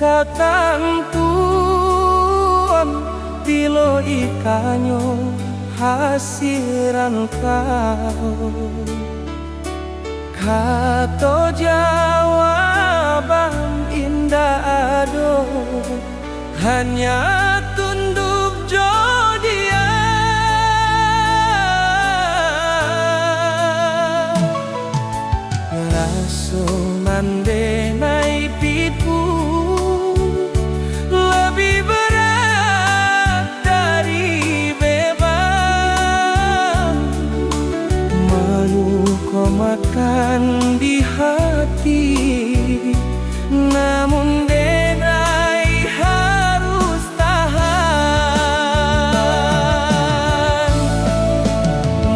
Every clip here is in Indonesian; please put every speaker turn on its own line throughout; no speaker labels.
katantuan tilo ikanyo hasiran kau. Kato jawaban indah ado hanya tunduk jodia. Rasuman denai pitu lebih berat dari beban. Malu kau makan di hati, namun denai harus tahan.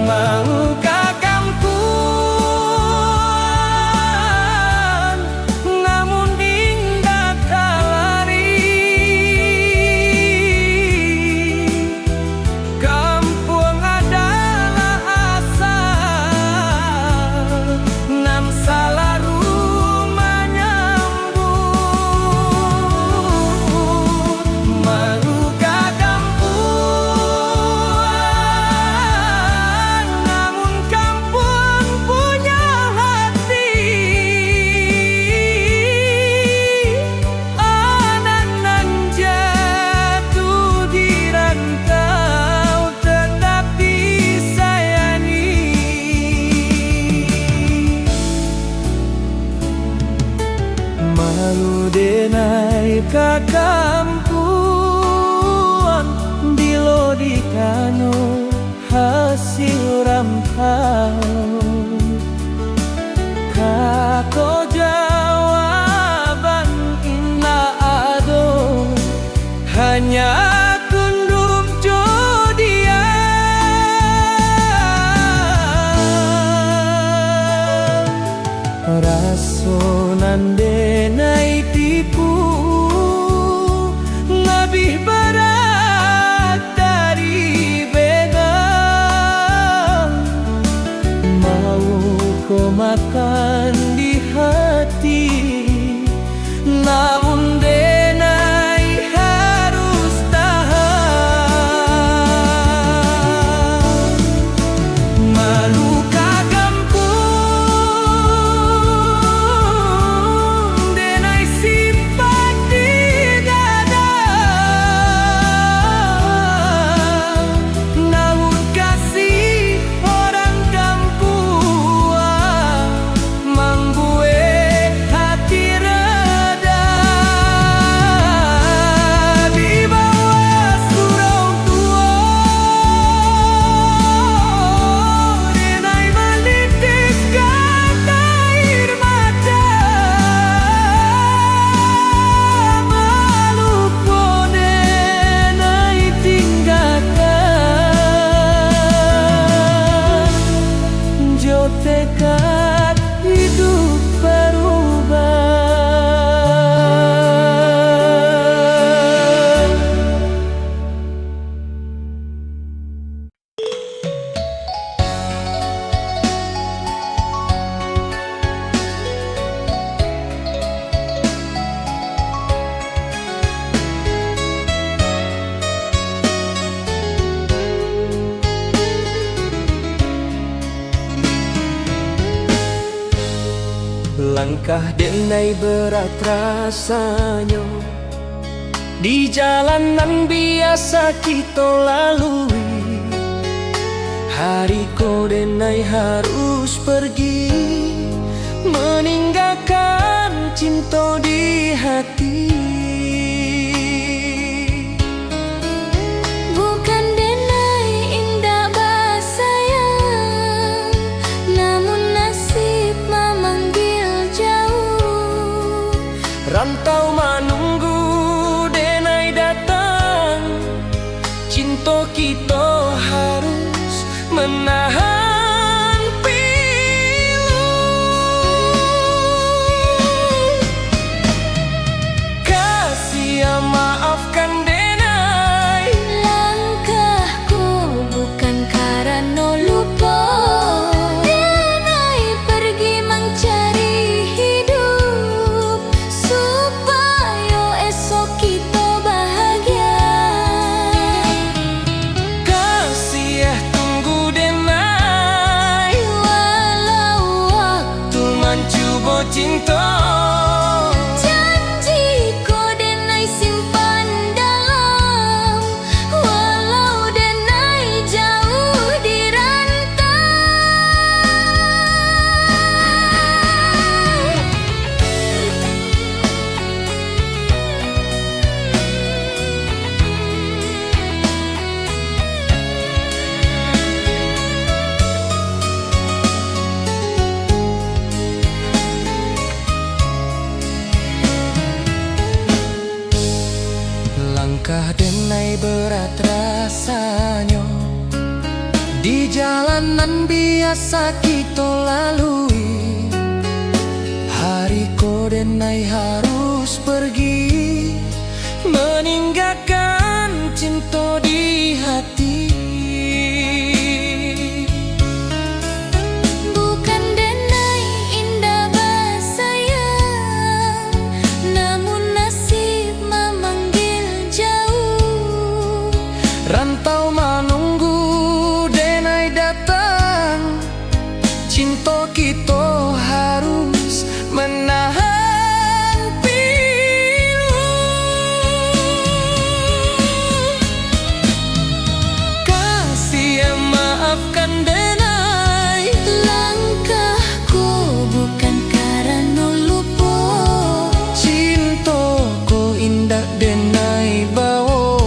Maukah kampuan, namun indah kalari. Kampung adalah asal, nam salah rumah nyambut. Maukah kampuan, namun kampung punya hati. Anak-anak jatuh di rantau tetap disayangi. Malu denai ka kampuan dilo di kano hasil rampau. Kako jawaban indah ado hanya tunduk jodia. Rasunan denai tipu lebih berat dari begal. Mau kau makan di hati, namun denai harus tahan. Maluka kampung, denai simpan di dada. Namun kasih orang kampuan membuat hati reda. Di bawah surau tua, denai menitiskan air mata. Malu po denai tinggalkan, jo tekad hidup berubah. Langkah denai berat rasanya di jalanan biasa kita lalui. Hari ko denai harus pergi, meninggalkan cinta di hati.
Bukan denai indah basayang, namun nasib memanggil jauh.
Rantau menunggu denai datang, cinta kita harus menahan pilu. Langkah denai berat rasanya di jalanan biasa kita lalui. Hari ko denai harus pergi, meninggalkan cinta di hati.
Bukan denai indah bersayang, namun nasib memanggil jauh.
Rantau menunggu denai datang, cinta kita harus menahan pilu. Kasih yang maafkan denai,
Langkahku bukan karena lupa,
cintaku indah denai bawa,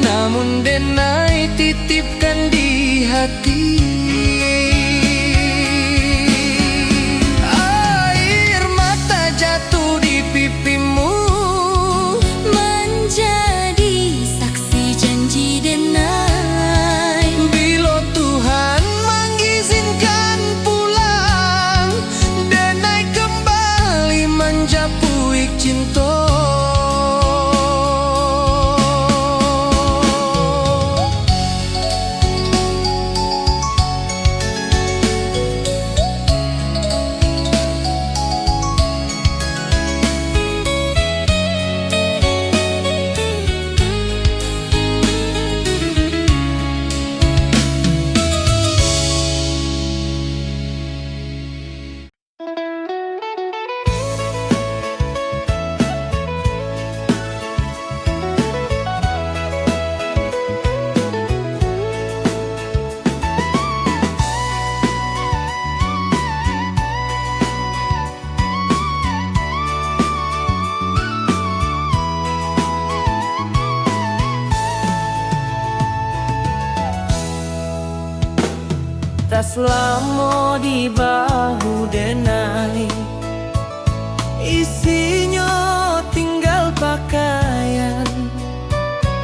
namun denai titipkan di hati. Air mata jatuh di pipimu,
menjadi saksi janji denai.
bila Tuhan mengizinkan pulang, denai kembali menjapuik cinta. Tak selama di bahu denai, isinya tinggal pakaian.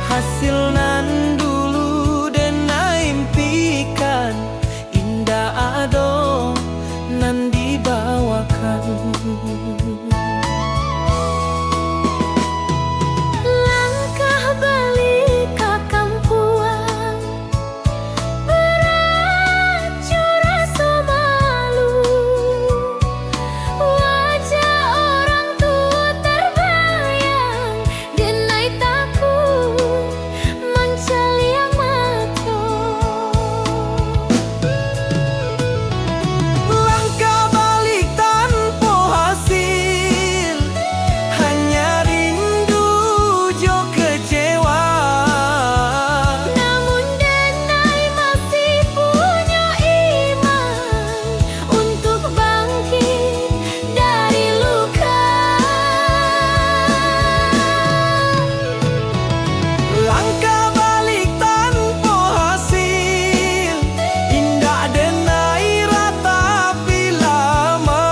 Hasil nan dulu denai impikan, indah ado nan dibawakan.
Langkah balik ke kampuan, beracu rasa malu. Wajah orang tua terbayang, denai takut menceliak mata.
Langkah balik tanpa hasil, hanya rindu jo kecewa.
Namun denai masih punya iman untuk bangkit dari luka.
Langkah balik tanpa hasil, indah denai ratapi lama.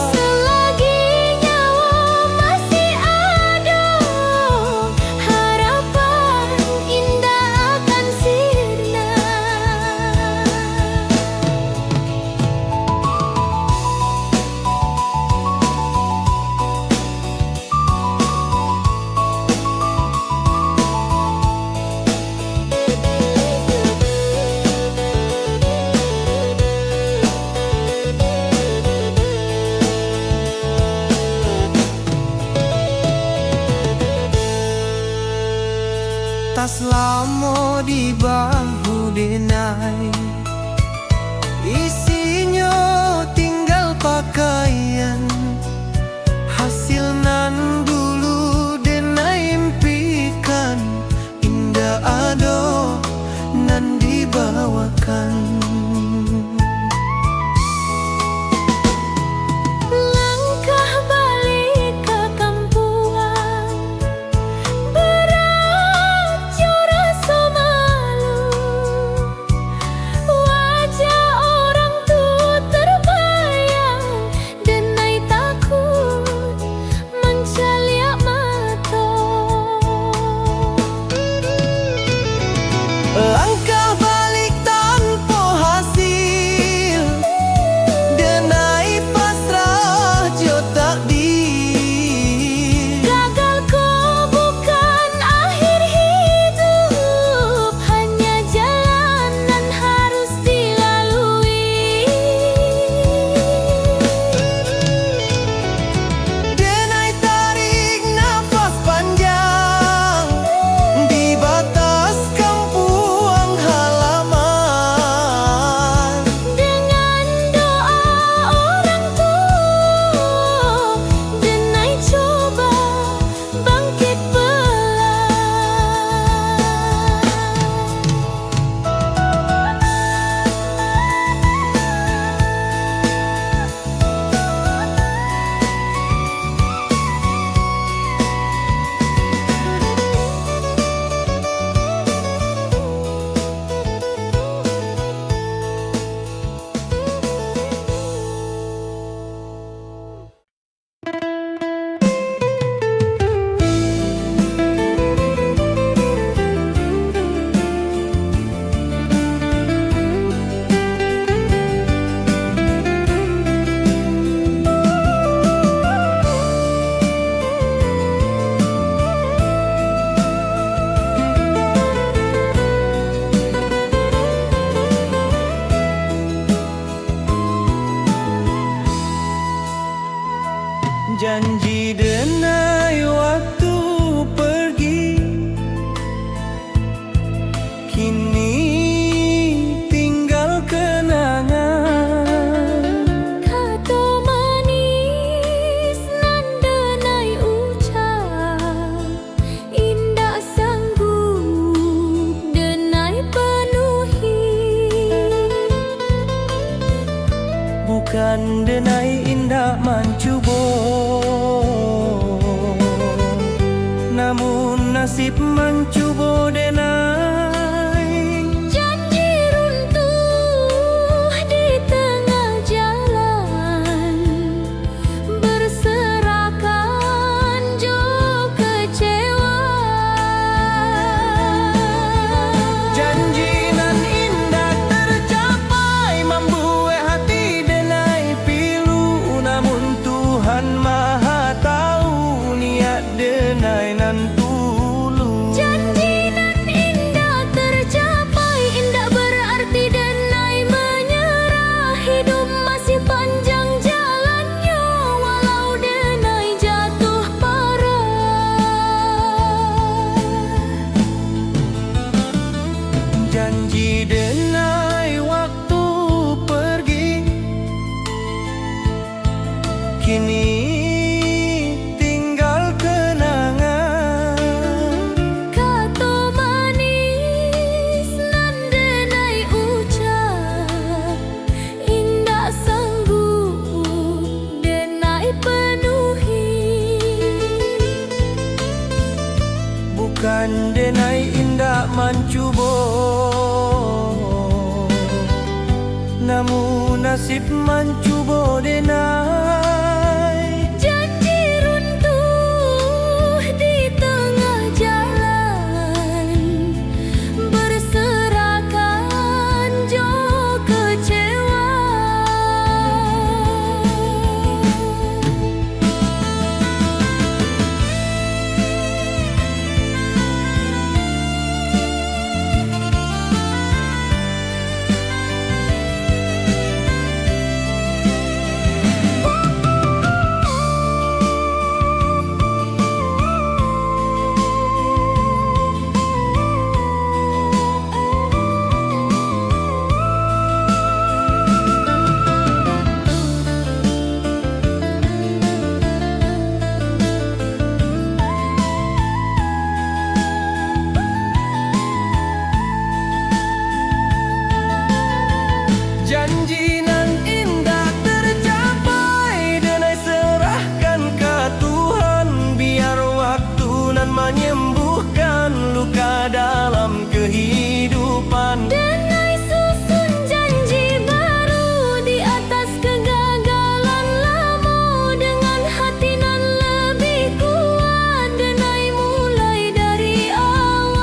Selagi nyawa masih ada, harapan indah akan sirna.
Tak selama di bahu denai, isinya tinggal pakaian. Hasil nan dulu denai impikan, indah ado nan dibawakan.
Langkah balik ke kampuan, beracu rasa malu.
nasib mencuba denai.
Janji runtuh di tengah jalan, berserakan jo kecewa.
Janji nan indah tercapai, membuat hati denai pilu. Namun Tuhan Maha tahu niat denai nan tulus.
Janji nan indah tercapai, indah berarti denai menyerah. Hidup masih panjang jalannya, walau denai jatuh parah.
Janji denai waktu pergi, kini tinggal kenangan.
Kata manis nan denai ucap, indah sanggup denai penuhi.
Bukan denai indah mencuba, namun nasib mencuba denai.
Janji runtuh di tengah jalan, berserakan jo kecewa.
Janji nan indah tercapai, denai serahkan ke Tuhan. Biar waktu nan menyembuhkan luka dalam kehidupan.
Denai susun janji baru di atas kegagalan lama. Dengan hati nan lebih kuat, denai mulai dari awal.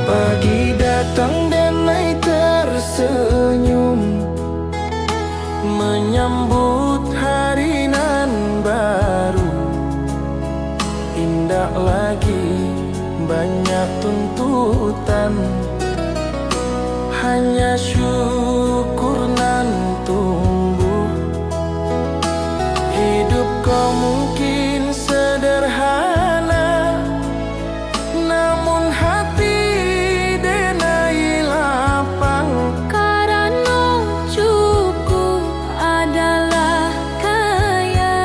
Pagi datang denai tersenyum, menyambut hari nan baru. Indah lagi banyak tuntutan, hanya syukur nan tumbuh. Hidup kau mungkin sederhana, namun hati denai lapang.
Karena cukup adalah kaya,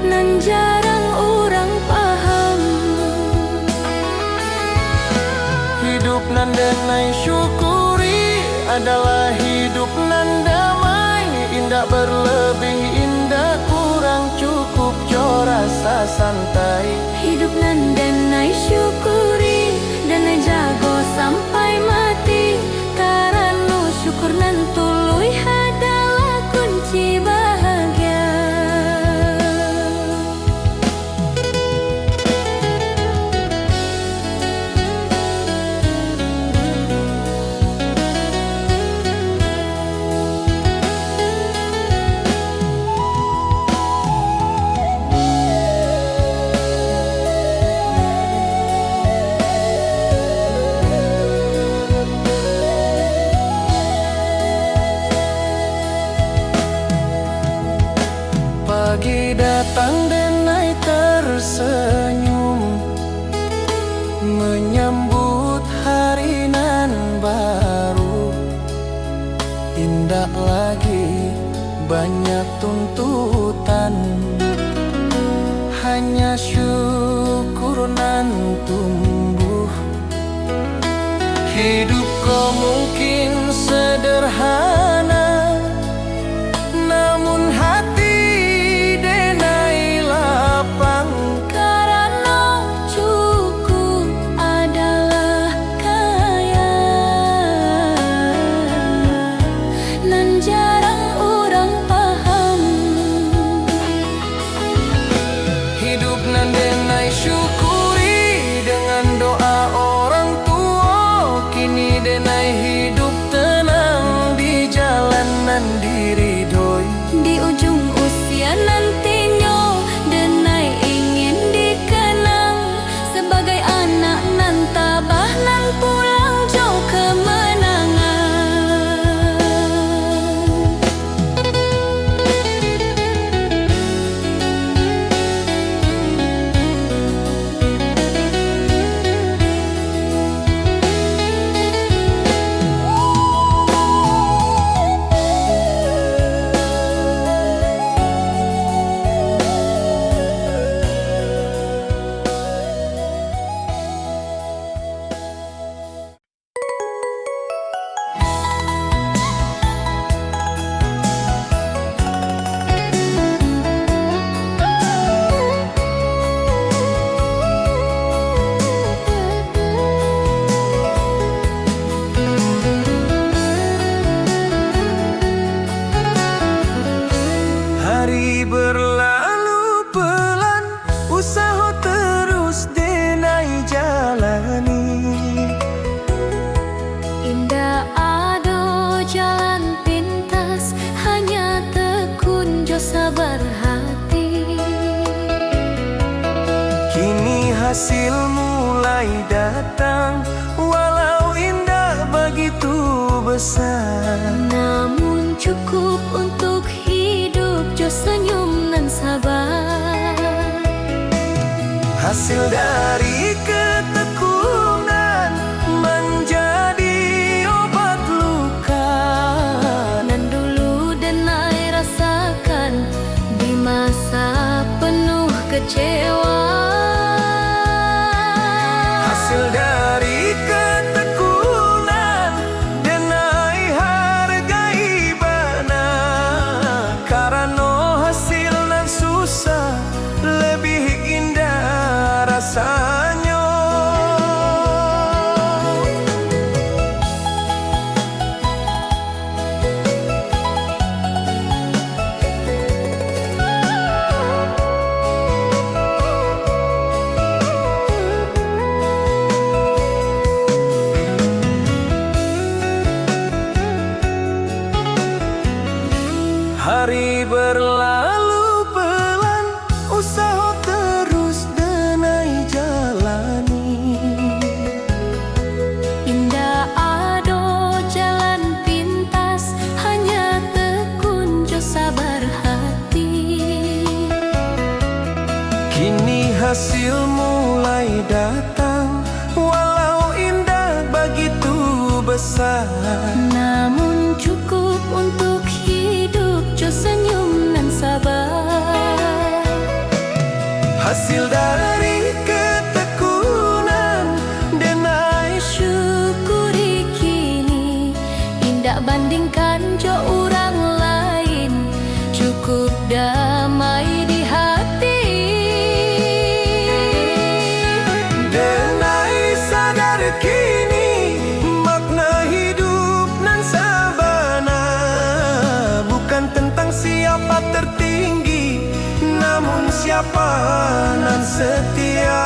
nan jarang orang paham.
Hidup nan denai syukuri adalah hidup nan damai. Indah berlebih, indah kurang, cukup jo rasa santai.
Hidup nan denai syukuri, denai jago sampai mati. Karena syukur nan tuluy adalah kunci bahagia.
datang denai tersenyum, menyambut hari nan baru. Indah lagi banyak tuntutan, hanya syukur nan tumbuh. Hidup kau mungkin sederhana, namun hati denai lapang.
Karena cukup adalah kaya, nan jarang orang paham.
Hidup nan denai syukuri dengan doa orang tua. Kini denai hidup tenang di jalanan diridhoi.
Di ujung usia nantinya, denai ingin dikenang sebagai anak nan tabah, nan pulang jauh kemenangan.
Hari berlalu pelan, usaha terus denai jalani.
Indah ada jalan pintas, hanya tekun jo sabar hati.
Kini hasil mulai datang, walau indah begitu besar.
Namun cukup untuk hidup jo senyum nan sabar.
Hasil dari ketekunan menjadi obat luka,
Nan dulu denai rasakan di masa penuh kecewa.
hasil dari ketekunan denai hargai bana. Karena hasil nan susah lebih indah rasanya. Hari berlalu pelan, usaha terus denai jalani.
Indah ada jalan pintas, hanya tekun jo sabar hati.
Kini hasil mulai datang, walau indah begitu besar.
Namun cukup untuk hidup jo senyum nan sabar.
Hasil dari ketekunan denai
Syukuri kini, indah bandingkan jo orang lain. Cukup damai di hati.
denai sadar kini makna hidup nan sabana. Bukan tentang siapa tertinggi, namun siapa nan setia.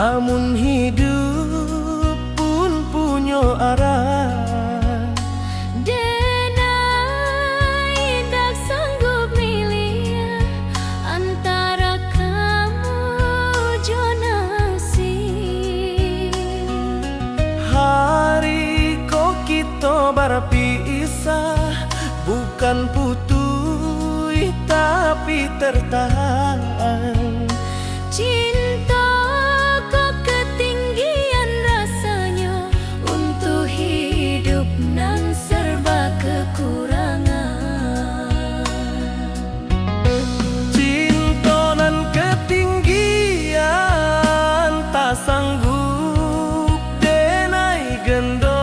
namun hidup pun punya arah.
Denai tak sanggup milih antara kamu jo nasib.
Hari kok kita berpisah, bukan putus tapi tertahan.
Cinta kok ketinggian rasanya, untuk hidup nan serba kekurangan.
Cinta nan ketinggian, tak sanggup denai gendong.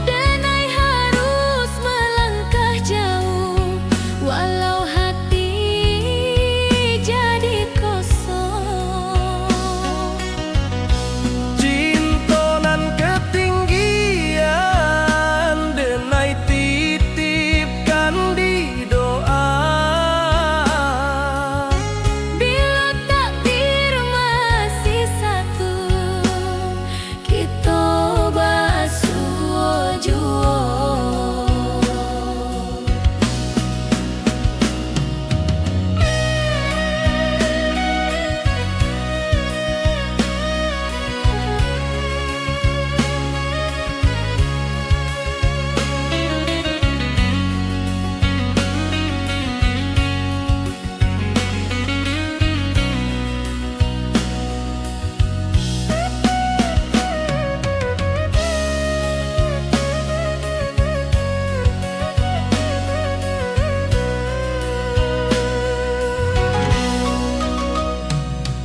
Denai harus melangkah jauh, walau hati jadi kosong.
Cinta nan ketinggian, denai titipkan di doa.
Bila takdir masih satu, kita basuh jua.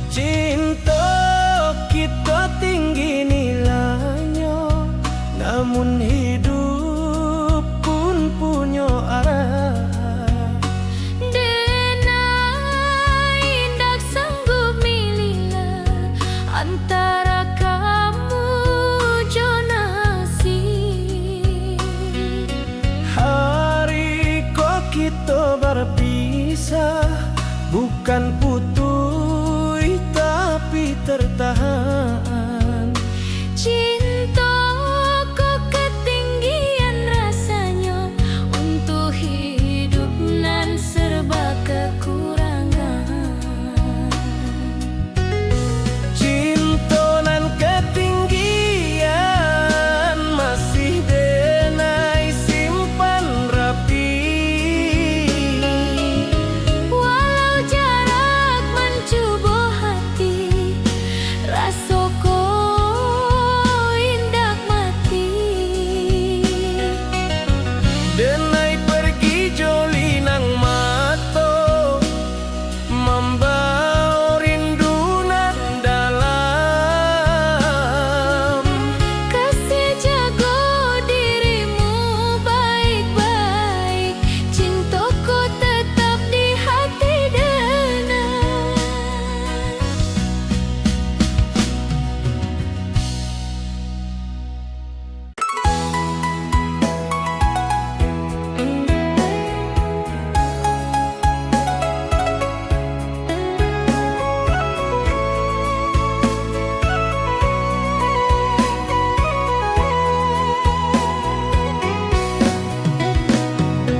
Cinta kita tinggi nilainya, namun hidup pun punya arah.
Denai tak sanggup milih antara kamu jo nasib.
Hari kok kita berpisah, bukan putus tapi tertahan.
Cinta kok ketinggian rasanya, untuk hidup nan serba kekurangan.
Cinta nan ketinggian, masih denai simpan rapi.
Walau jarak mencuba hati, rasoko indak mati.
Denai pergi joli nang mato, membawa rindu nan dalam.
Kasih jago dirimu baik-baik, cintaku tetap di hati denai.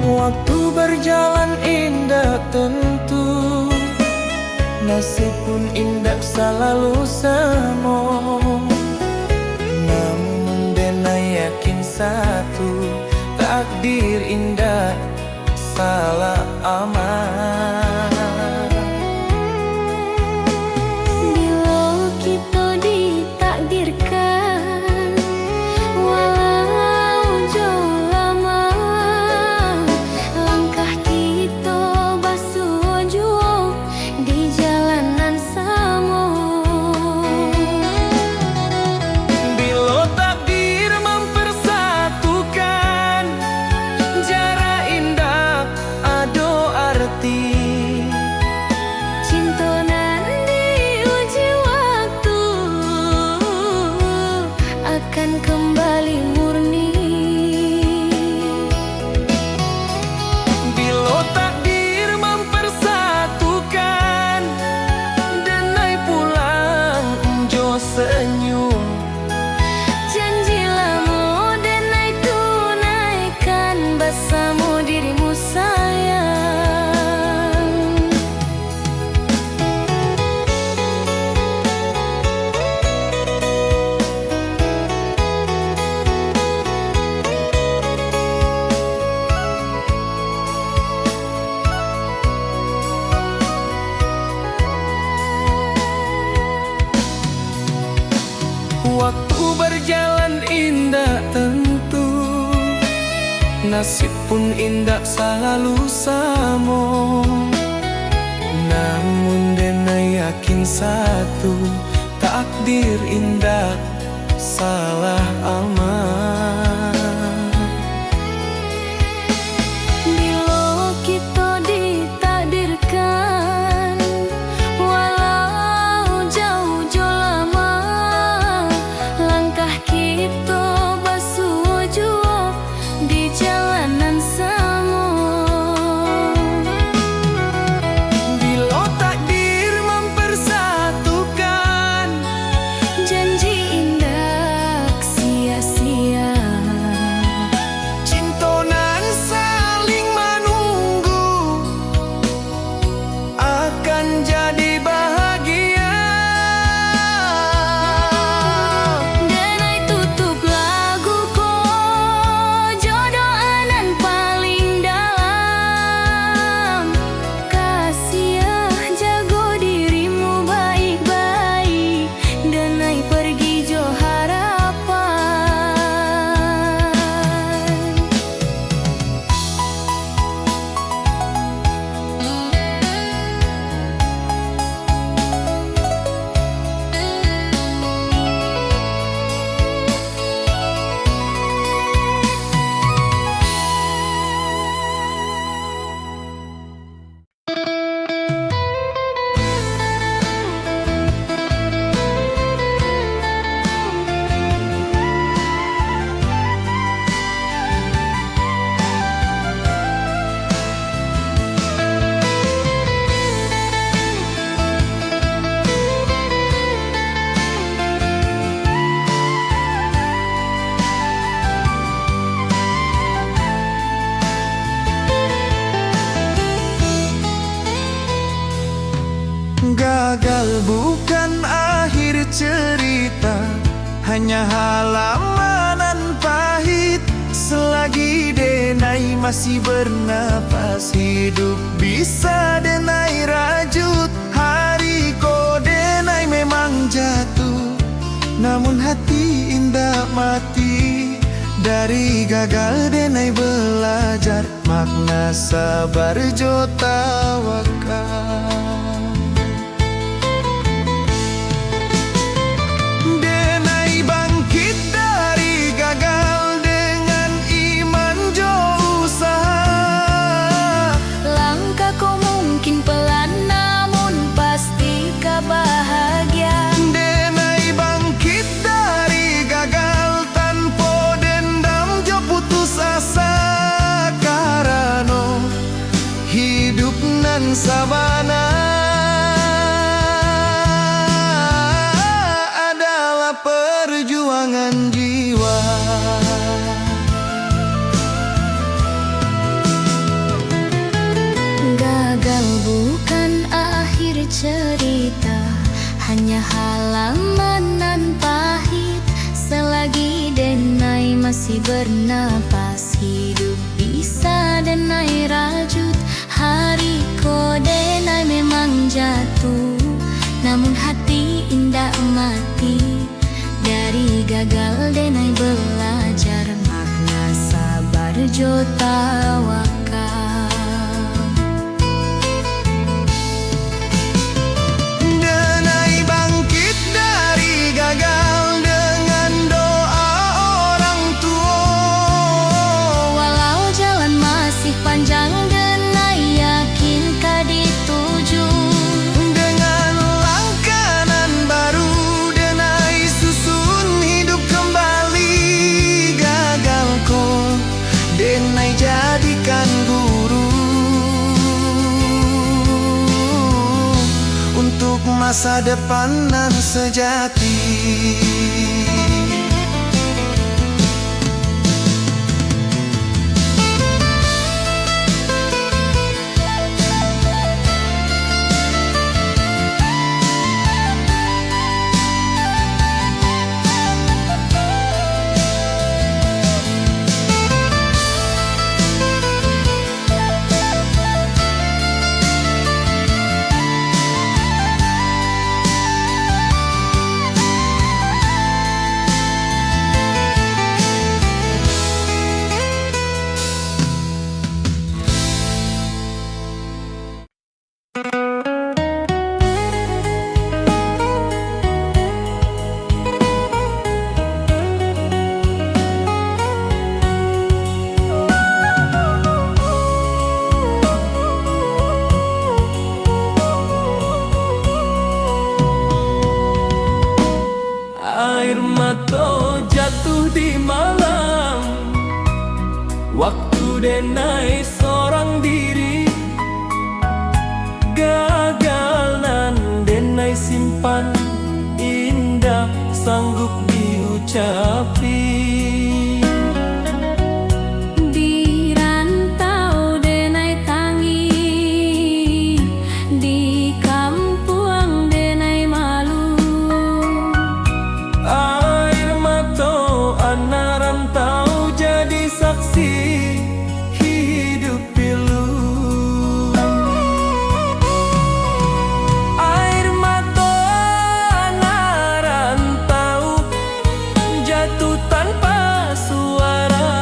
Waktu berjalan indah tentu, nasib pun indah selalu sama. Namun denai yakin satu, takdir indah salah aman.
Bila kita ditakdirkan, walau jauh lama, langkah kita basuh jua di jalanan sama.
Bila takdir mempersatukan, jarak indah ado arti. tersenyum.
Janji lamu denai tunaikan bersama dirimu sayang.
Waktu berjalan indah tentu, nasib pun indah selalu sama. Namun denai yakin satu, takdir indah salah amat.
Bila kita ditakdirkan, walau jauh-jauh lama, langkah kita bersujud di jalanan semu.
Bila takdir mempersatukan,
Janji indah sia-sia.
cinta nan saling menunggu akan jadi bahagia.
Denai tutup lagu ko jodoh anan paling dalam. Kasih jago dirimu baik-baik, denai pergi jo harapan.
Gagal bukan akhir cerita, hanya halaman pahit. Selagi denai masih bernapas, hidup bisa denai rajut. Hari ko denai memang jatuh, namun hati indah mati. Dari gagal denai belajar makna sabar jo tawakal. Denai bangkit dari gagal dengan iman jo usaha.
Langkah kau mungkin pelan namun pasti kau bahagia.
Denai bangkit dari gagal tanpa dendam jo putus asa. Karena hidup nan sabana adalah perjuangan jiwa.
Gagal bukan akhir cerita, hanya halaman nan pahit. Selagi denai masih bernapas, hidup bisa denai rajut. Hari ko denai memang jatuh, namun hati indah mati. Dari gagal denai belajar makna sabar jo tawakal.
Denai bangkit dari gagal dengan doa orang tua.
Walau jalan masih panjang, denai yakin kau dituju.
Dengan langkah nan baru, denai susun hidup kembali. Gagal ko denai jadikan masa depan nan sejati.
Air mata jatuh di malam, waktu denai seorang diri. Gagal nan denai simpan, indah sanggup diucapi.
Di rantau denai tangi, di kampung denai malu.
Air mata anak rantau jadi saksi hidup pilu. Air mata anak rantau jatuh tanpa suara,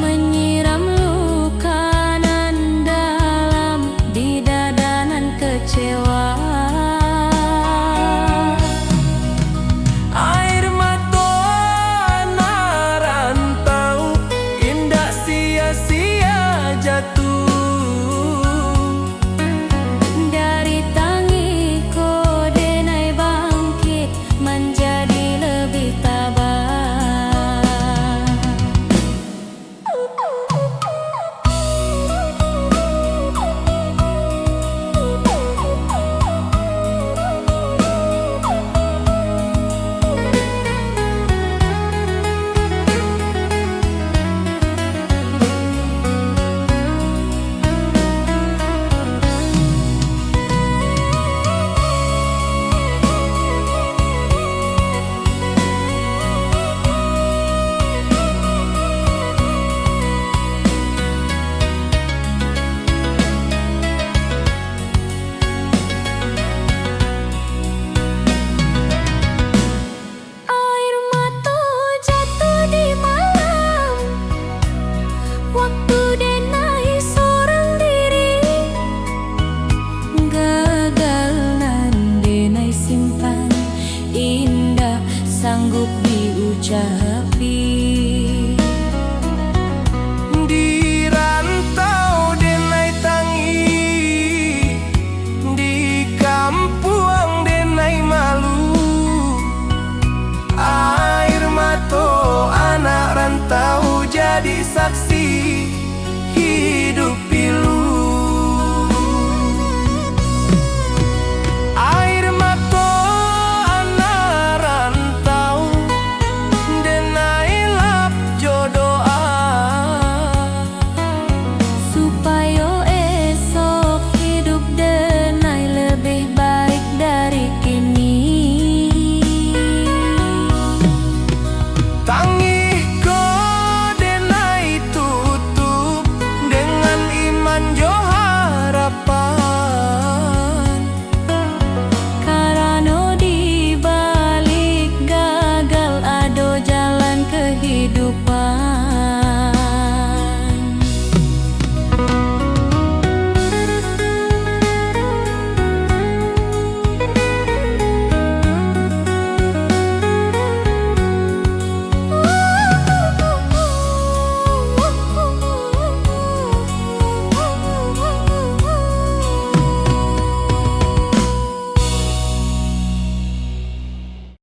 Menyiram luka nan dalam di dada nan kecewa.
air mata anak rantau indah sia-sia jatuh.
Dari tangi ko denai bangkit menjadi lebih tabah. Air mata jatuh di malam, waktu denai seorang diri. Gagal nan denai simpan, indah sanggup diucapi.
Di rantau denai tangi, di kampung denai malu. Air mata anak rantau jadi saksi